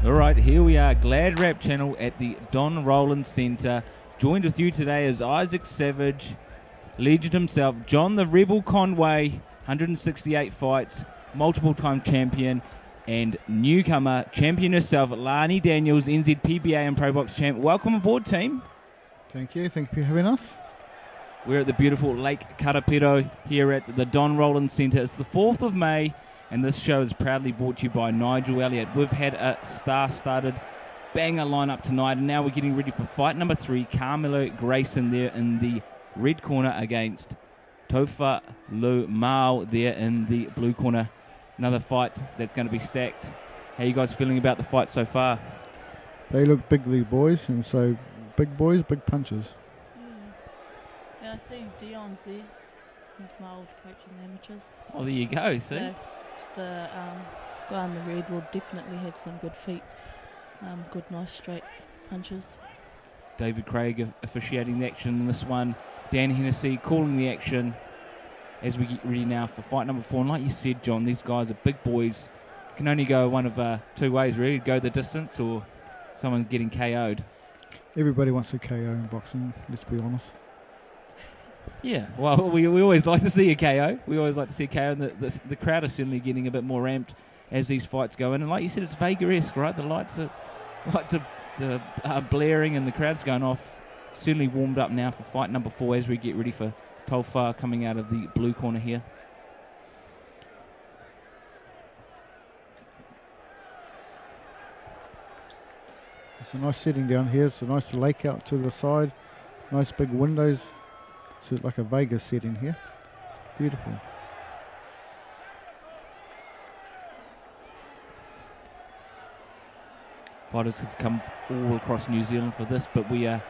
All right, here we are, GladrapChannel at the Don Rowlands Centre. Joined with you today is Isaac Savage, legend himself, John the Rebel Conway, 168 fights, multiple-time champion, and newcomer, champion herself, Lani Daniels, NZPBA and Pro Box champ. Welcome aboard, team. Thank you for having us. We're at the beautiful Lake Karapiro here at the Don Rowlands Centre. It's the 4th of May, and this show is proudly brought to you by Nigel, Elliot. We've had a star-studded banger lineup tonight, and now we're getting ready for fight number 3. Carmilo Grazon there in the red corner against Taufa Laumaau there in the blue corner. Another fight that's going to be stacked. How are you guys feeling about the fight so far? They look big, the boys, and so big boys, big punches. Yeah, I see Dion's there. He's my old coach in the amateurs. Oh, there you go, so see? The guy in the red will definitely have some good feet. Good, nice, straight punches. David Craig officiating the action in this one. Dan Hennessy calling the action as we get ready now for fight number 4. And like you said, John, these guys are big boys. Can only go one of two ways, really. Go the distance or someone's getting KO'd. Everybody wants a KO in boxing, let's be honest. Yeah, well, we always like to see a KO. We always like to see a KO, and the crowd is certainly getting a bit more amped as these fights go in. And like you said, it's Vegas-esque, right? The lights are blaring and the crowd's going off. Certainly warmed up now for fight number 4 as we get ready for Taufa coming out of the blue corner here. It's a nice setting down here. It's a nice lake out to the side. Nice big windows. So it's like a Vegas setting here. Beautiful. Fighters have come all across New Zealand for this, but we are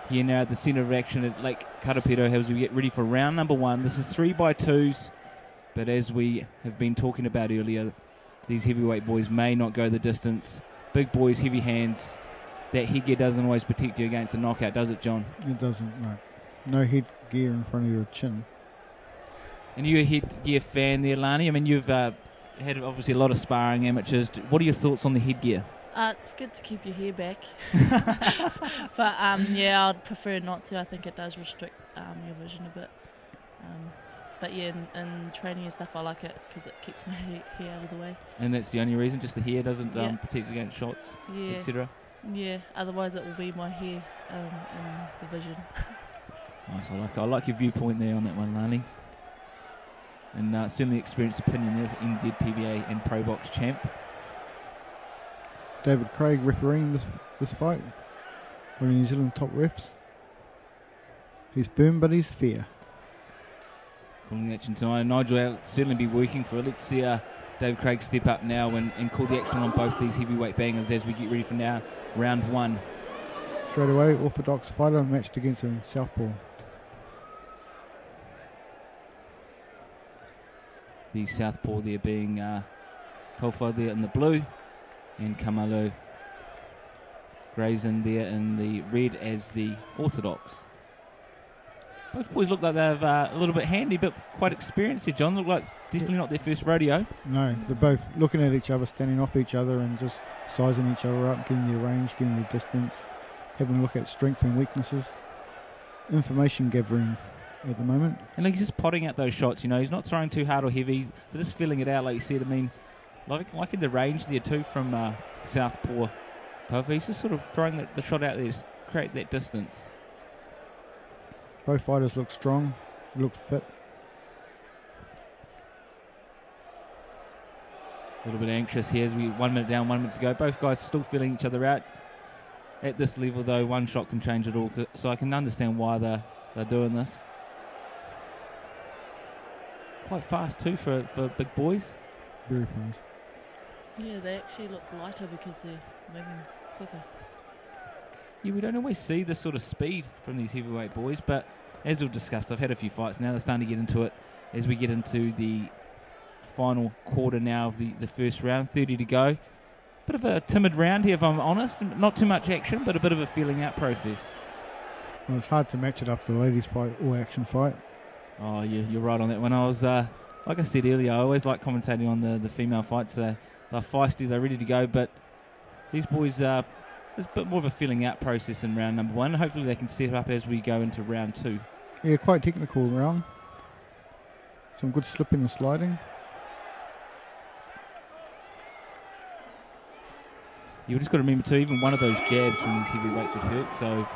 here now at the centre of action at Lake Karapiro as we get ready for round number 1. This is 3x2s, but as we have been talking about earlier, these heavyweight boys may not go the distance. Big boys, heavy hands. That headgear doesn't always protect you against a knockout, does it, John? It doesn't, no. No headgear in front of your chin. And you're a headgear fan there, Lani. I mean, you've had obviously a lot of sparring amateurs. What are your thoughts on the headgear? It's good to keep your hair back. But, yeah, I'd prefer not to. I think it does restrict your vision a bit. But, yeah, in training and stuff, I like it because it keeps my hair out of the way. And that's the only reason? Just the hair doesn't protect against shots, yeah, etc.? Yeah, otherwise it will be my hair in the vision. Nice, I like your viewpoint there on that one, Lani. And certainly experienced opinion there for NZPBA and Pro Box champ. David Craig refereeing this fight. One of New Zealand top refs. He's firm but he's fair. Calling the action tonight. Nigel will certainly be working for it. Let's see David Craig step up now and call the action on both these heavyweight bangers as we get ready for now round 1. Straight away, orthodox fighter matched against a southpaw. The southpaw there being Taufa there in the blue, and Carmilo Grazon there in the red as the orthodox. Both boys look like they've a little bit handy, but quite experienced here, John. Look like it's definitely not their first rodeo. No, they're both looking at each other, standing off each other and just sizing each other up, getting their range, getting their distance, having a look at strength and weaknesses. Information gathering at the moment. And like, he's just potting out those shots, you know. He's not throwing too hard or heavy. They're just filling it out, like you said. I mean, like in the range there too from southpaw Taufa. He's just sort of throwing the shot out there to create that distance. Both fighters look strong, look fit. A little bit anxious here as we 1 minute down, 1 minute to go. Both guys still feeling each other out. At this level, though, one shot can change it all, so I can understand why they're doing this. Quite fast too for big boys. Very fast. Yeah, they actually look lighter because they're moving quicker. Yeah, we don't always see this sort of speed from these heavyweight boys, but as we've discussed, I've had a few fights now. They're starting to get into it as we get into the final quarter now of the first round. 30 to go. Bit of a timid round here, if I'm honest. Not too much action, but a bit of a feeling out process. Well, it's hard to match it up to the ladies' fight or action fight. Oh, you're right on that one. I was, like I said earlier, I always like commentating on the female fights. They're feisty, they're ready to go, but these boys, there's a bit more of a filling out process in round number 1. Hopefully they can set up as we go into round 2. Yeah, quite technical round. Some good slipping and sliding. You just got to remember too, even one of those jabs from these heavyweights would hurt. So,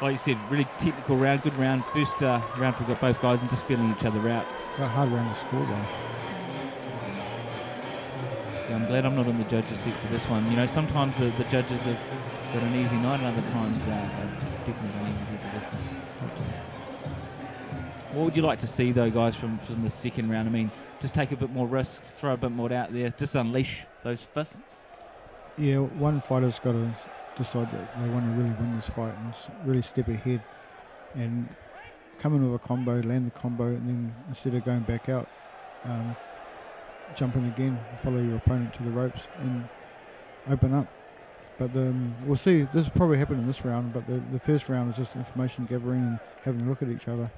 like you said, really technical round, good round. First round for both guys and just feeling each other out. Got a hard round to score though. Yeah, I'm glad I'm not in the judges' seat for this one. You know, sometimes the judges have got an easy night, and other times definitely in a position. What would you like to see though, guys, from the second round? I mean, just take a bit more risk, throw a bit more out there, just unleash those fists. Yeah, one fighter's got to decide that they want to really win this fight and really step ahead and come in with a combo, land the combo, and then instead of going back out, jump in again, follow your opponent to the ropes and open up. But we'll see. This will probably happen in this round, but the first round is just information gathering and having a look at each other.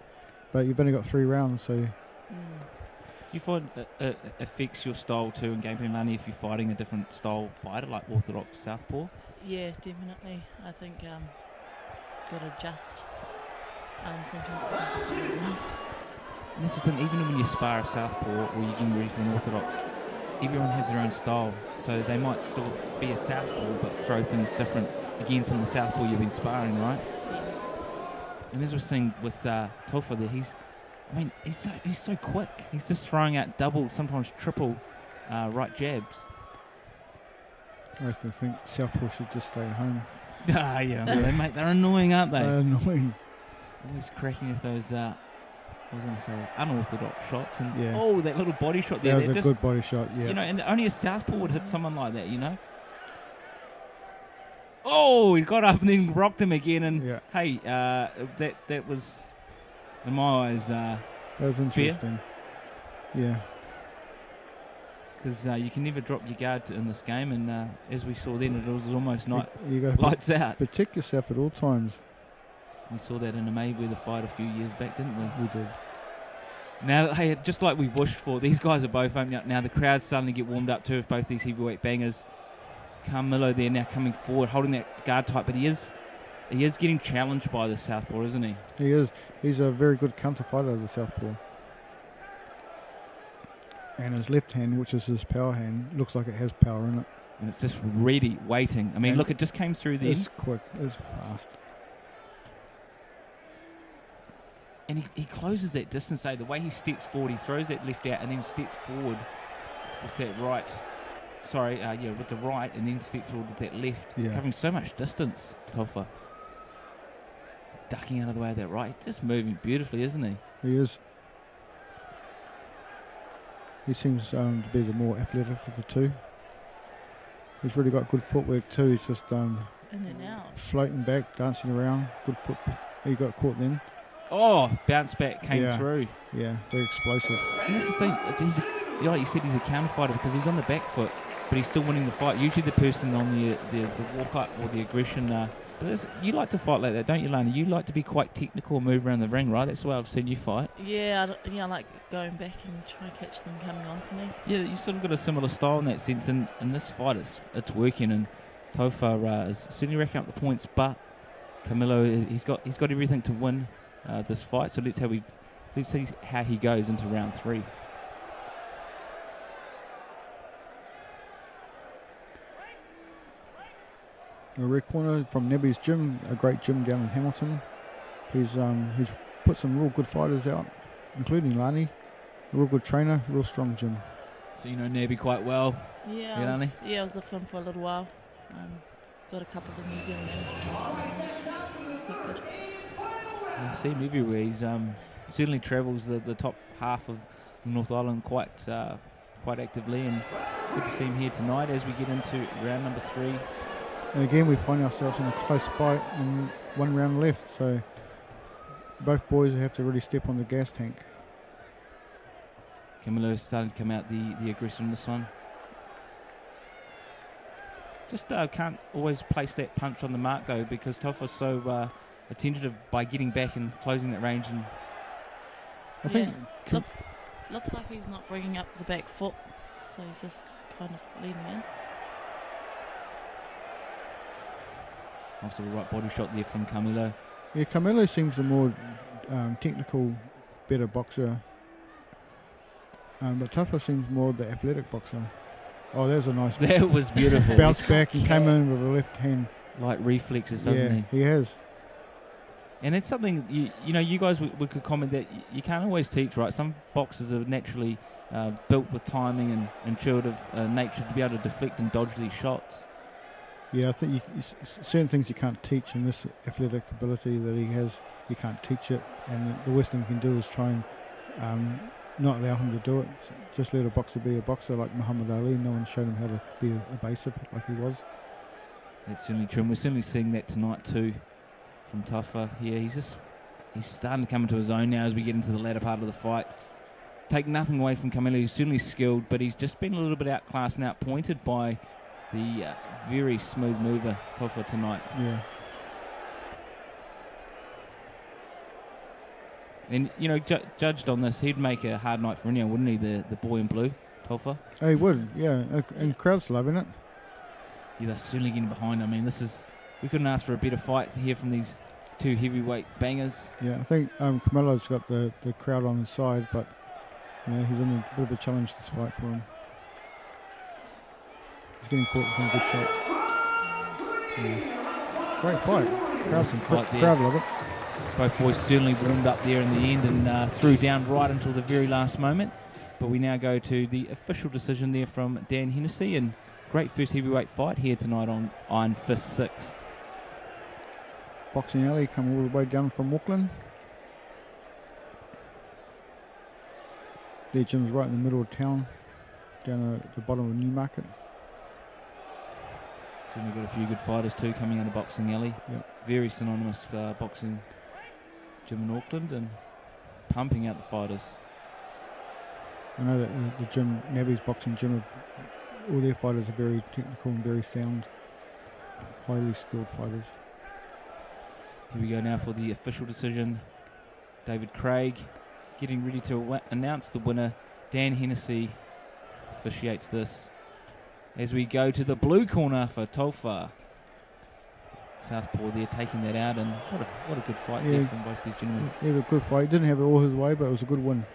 But you've only got 3 rounds, so... Do you find it affects your style too in game plan, Lani, if you're fighting a different style fighter, like orthodox southpaw? Yeah, definitely. I think got to adjust. Sometimes. And this is the thing, even when you spar a southpaw or you're getting ready for an orthodox, everyone has their own style. So they might still be a southpaw but throw things different, again, from the southpaw you've been sparring, right? And as we're seeing with Taufa there, he's so quick. He's just throwing out double, sometimes triple right jabs. I have to think southpaw should just stay at home. Yeah, they're annoying, aren't they? They're annoying. Always cracking with those, I was going to say, unorthodox shots. And yeah. oh, that little body shot there. That was a good body shot, yeah. You know, and only a southpaw would hit someone like that, you know. Oh, he got up and then rocked him again. And, hey, that was, in my eyes, that was interesting. Fair. Yeah. Because you can never drop your guard in this game. And as we saw then, it was almost you got lights out. Protect yourself at all times. We saw that in a Mayweather fight a few years back, didn't we? We did. Now, hey, just like we wished for, these guys are both opening up now. The crowds suddenly get warmed up too with both these heavyweight bangers. Carmilo there now coming forward, holding that guard tight, but he is getting challenged by the southpaw, isn't he? He is. He's a very good counter fighter, the southpaw. And his left hand, which is his power hand, looks like it has power in it. And it's just ready, waiting. I mean, look, it just came through then. It's quick. It's fast. And he closes that distance, the way he steps forward, he throws that left out and then steps forward with that right. With the right, and then steps forward with that left. Yeah. Covering so much distance, Taufa. Ducking out of the way of that right. Just moving beautifully, isn't he? He is. He seems to be the more athletic of the two. He's really got good footwork too. He's just in and out, floating back, dancing around. Good foot. He got caught then. Oh, bounce back came through. Yeah, very explosive. And that's the thing. Like you said, he's a counter fighter because he's on the back foot, but he's still winning the fight. Usually the person on the walk up or the aggression. But you like to fight like that, don't you, Lani? You like to be quite technical and move around the ring, right? That's the way I've seen you fight. Yeah, I like going back and try to catch them coming on to me. Yeah, you sort of got a similar style in that sense. And in this fight, it's working. And Taufa is certainly racking up the points, but Carmilo, he's got everything to win this fight. So let's see how he goes into round 3. A red corner from Nebby's gym, a great gym down in Hamilton. He's put some real good fighters out, including Lani. A real good trainer, real strong gym. So you know Nebby quite well. Yeah, I was with him for a little while. Got a couple of New Zealand managers. It's quite good. You see him everywhere. He's certainly travels the top half of North Island quite actively, and good to see him here tonight as we get into round number 3. And again, we find ourselves in a close fight and 1 round left, so both boys have to really step on the gas tank. Carmilo is starting to come out the aggressor in this one. Just can't always place that punch on the mark though, because Taufa's so attentive by getting back and closing that range. And I think looks like he's not bringing up the back foot, so he's just kind of leaning in. Also a right body shot there from Carmilo. Yeah, Carmilo seems the more technical, better boxer. But Taufa seems more the athletic boxer. Oh, that was a nice That was beautiful. bounce back and came in with a left hand. Like reflexes, doesn't he? Yeah, he has. And it's something, you know, you guys we could comment that you can't always teach, right? Some boxers are naturally built with timing and intuitive nature to be able to deflect and dodge these shots. Yeah, I think certain things you can't teach, and this athletic ability that he has, you can't teach it. And the worst thing you can do is try and not allow him to do it. Just let a boxer be a boxer like Muhammad Ali. No one showed him how to be evasive like he was. That's certainly true, and we're certainly seeing that tonight too from Taufa. Yeah, he's starting to come into his own now as we get into the latter part of the fight. Take nothing away from Carmilo, he's certainly skilled, but he's just been a little bit outclassed and outpointed by the very smooth mover Taufa tonight. Yeah. And, you know, judged on this, he'd make a hard night for India, wouldn't he, the boy in blue, Taufa? He would, yeah, and crowd's loving it. Yeah, they're certainly getting behind. I mean, we couldn't ask for a better fight here from these two heavyweight bangers. Yeah, I think Carmelo's got the crowd on his side, but you know, he's in a bit of a challenge this fight for him. He's getting caught with some good shots. Yeah. Great fight. Crowd love it. Both boys certainly warmed up there in the end and threw down right until the very last moment. But we now go to the official decision there from Dan Hennessy, and great first heavyweight fight here tonight on Iron Fist 6. Boxing Alley come all the way down from Auckland. Their gym's right in the middle of town, down at the bottom of Newmarket. Certainly got a few good fighters too coming out of Boxing Alley. Yep. Very synonymous boxing gym in Auckland, and pumping out the fighters. I know that the gym, Nabby's boxing gym, all their fighters are very technical and very sound, highly skilled fighters. Here we go now for the official decision. David Craig getting ready to announce the winner. Dan Hennessy officiates this. As we go to the blue corner for Taufa. Southpaw there taking that out, and what a good fight there from both these gentlemen. He had a good fight. He didn't have it all his way, but it was a good win.